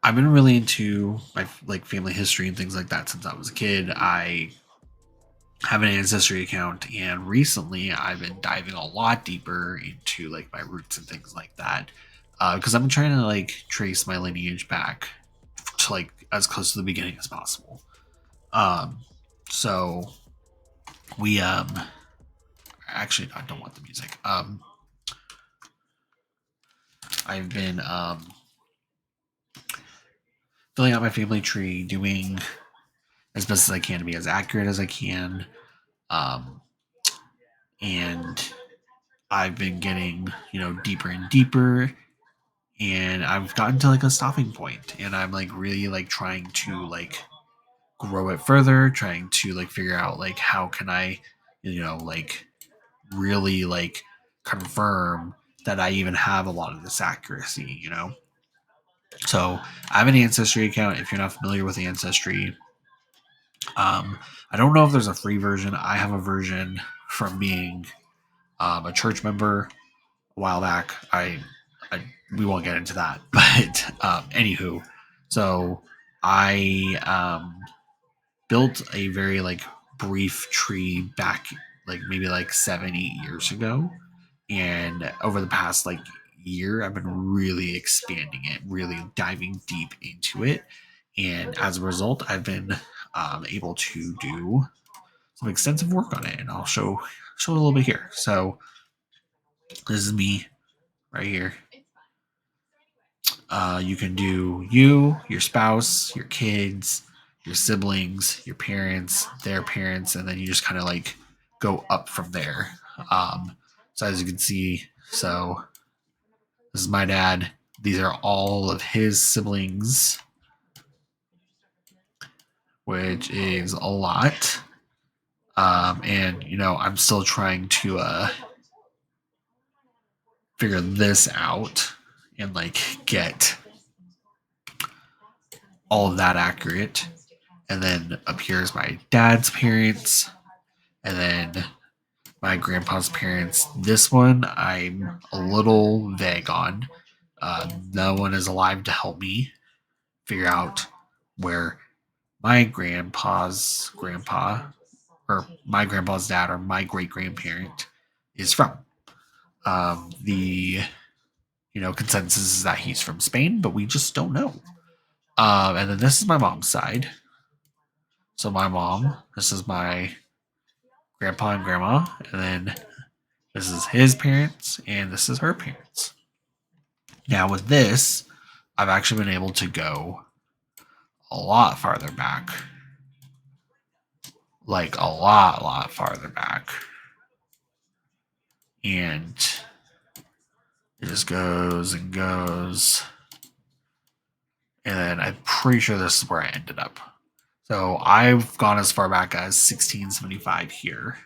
I've been really into my like family history and things like that since I was a kid. I have an ancestry account, and recently I've been diving a lot deeper into like my roots and things like that. Because I'm trying to like trace my lineage back to like as close to the beginning as possible. Um, so we actually I don't want the music. I've been filling out my family tree, doing as best as I can to be as accurate as I can. Um, and I've been getting, deeper and deeper, and I've gotten to like a stopping point, and I'm like really like trying to like grow it further, trying to like figure out like how can I, like really like confirm that I even have a lot of this accuracy. So I have an ancestry account. If you're not familiar with ancestry, I don't know if there's a free version. I have a version from being a church member a while back. I we won't get into that, but anywho, so I built a very like brief tree back like maybe like 7 8 years ago, and over the past like year I've been really expanding it, really diving deep into it, and as a result I've been able to do some extensive work on it, and I'll show a little bit here. So this is me right here. You can do you, your spouse, your kids, your siblings, your parents, their parents, and then you just kind of like go up from there. So as you can see, so this is my dad. These are all of his siblings, which is a lot. And I'm still trying to figure this out and like get all of that accurate. And then up here is my dad's parents, and then my grandpa's parents. This one I'm a little vague on. No one is alive to help me figure out where my grandpa's grandpa or my grandpa's dad or my great grandparent is from. The consensus is that he's from Spain, but we just don't know. And then this is my mom's side. So my mom, this is my grandpa and grandma, and then this is his parents, and this is her parents. Now with this, I've actually been able to go a lot farther back, like a lot farther back, and it just goes and goes, and then I'm pretty sure this is where I ended up. So I've gone as far back as 1675 here,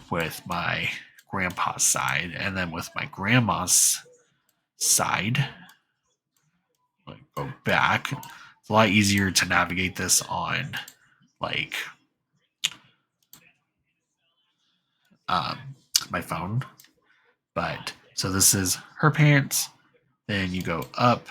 with my grandpa's side, and then with my grandma's side, like go back. It's a lot easier to navigate this on like um, my phone. But so this is her parents. Then you go up.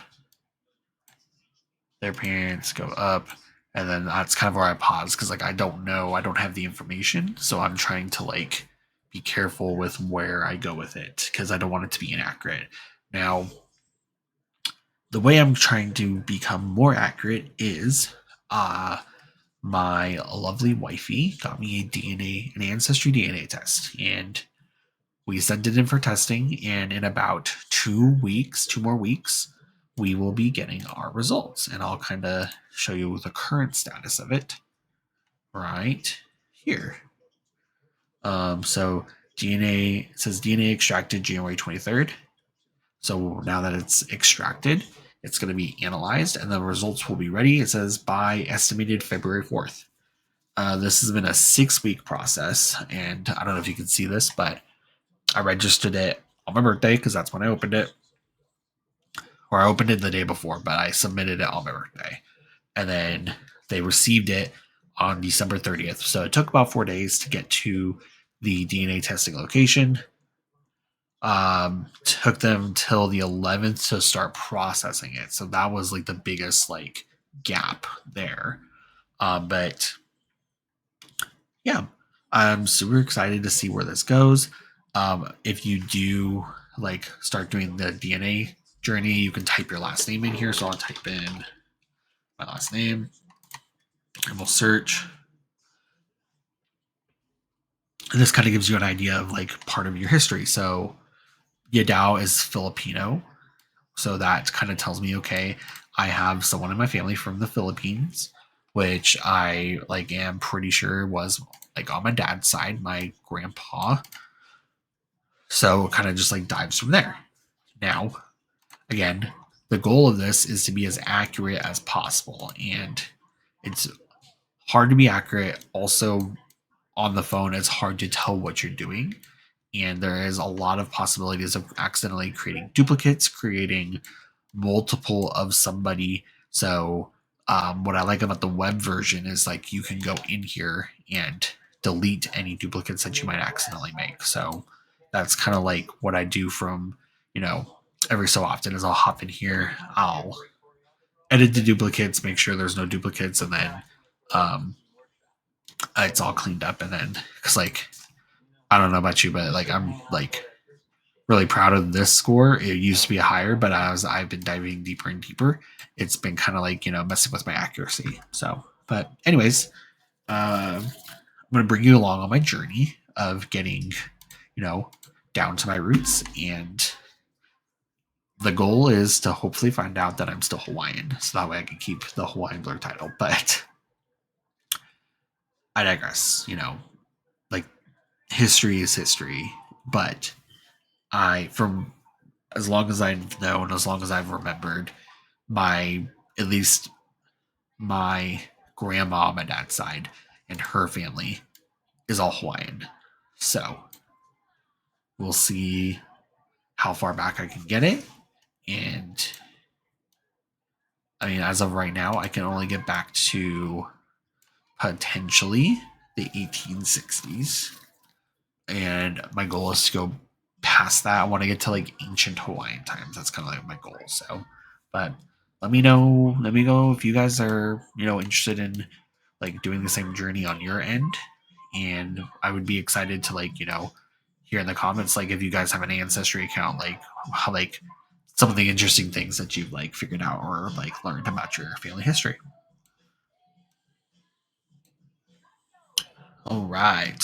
Their parents go up, and then that's kind of where I pause because like I don't know, I don't have the information, so I'm trying to like be careful with where I go with it because I don't want it to be inaccurate. Now, the way I'm trying to become more accurate is my lovely wifey got me an Ancestry DNA test, and we sent it in for testing. And in about 2 weeks, 2 more weeks, we will be getting our results. And I'll kind of show you the current status of it right here. So DNA, it says DNA extracted January 23rd. So now that it's extracted, it's going to be analyzed, and the results will be ready. It says by estimated February 4th. This has been a 6-week process, and I don't know if you can see this, but I registered it on my birthday because that's when I opened it. Or I opened it the day before, but I submitted it on my birthday. And then they received it on December 30th. So it took about 4 days to get to the DNA testing location. Took them till the 11th to start processing it. So that was like the biggest like gap there. But yeah, I'm super excited to see where this goes. If you do like start doing the DNA journey, you can type your last name in here. So I'll type in my last name and we'll search. And this kind of gives you an idea of like part of your history. So Yadao is Filipino. So that kind of tells me, okay, I have someone in my family from the Philippines, which I like am pretty sure was like on my dad's side, my grandpa. So it kind of just like dives from there. Now, again, the goal of this is to be as accurate as possible. And it's hard to be accurate. Also, on the phone, it's hard to tell what you're doing. And there is a lot of possibilities of accidentally creating duplicates, creating multiple of somebody. So, what I like about the web version is like you can go in here and delete any duplicates that you might accidentally make. So, that's kind of like what I do from, you know, every so often is I'll hop in here, I'll edit the duplicates, make sure there's no duplicates, and then um, it's all cleaned up. And then, because like, I don't know about you, but like, I'm like really proud of this score. It used to be higher, but as I've been diving deeper and deeper, it's been kind of like, messing with my accuracy. So, but anyways, I'm going to bring you along on my journey of getting, down to my roots. And the goal is to hopefully find out that I'm still Hawaiian. So that way I can keep the Hawaiian blur title. But I digress, like history is history. But from as long as I've known, as long as I've remembered, my at least my grandma on my dad's side and her family is all Hawaiian. So we'll see how far back I can get it. And I mean, as of right now, I can only get back to potentially the 1860s. And my goal is to go past that. I want to get to like ancient Hawaiian times. That's kind of like my goal. So, but let me know. Let me know if you guys are, interested in like doing the same journey on your end. And I would be excited to like, hear in the comments, like if you guys have an ancestry account, like how like some of the interesting things that you've like figured out or like learned about your family history. All right.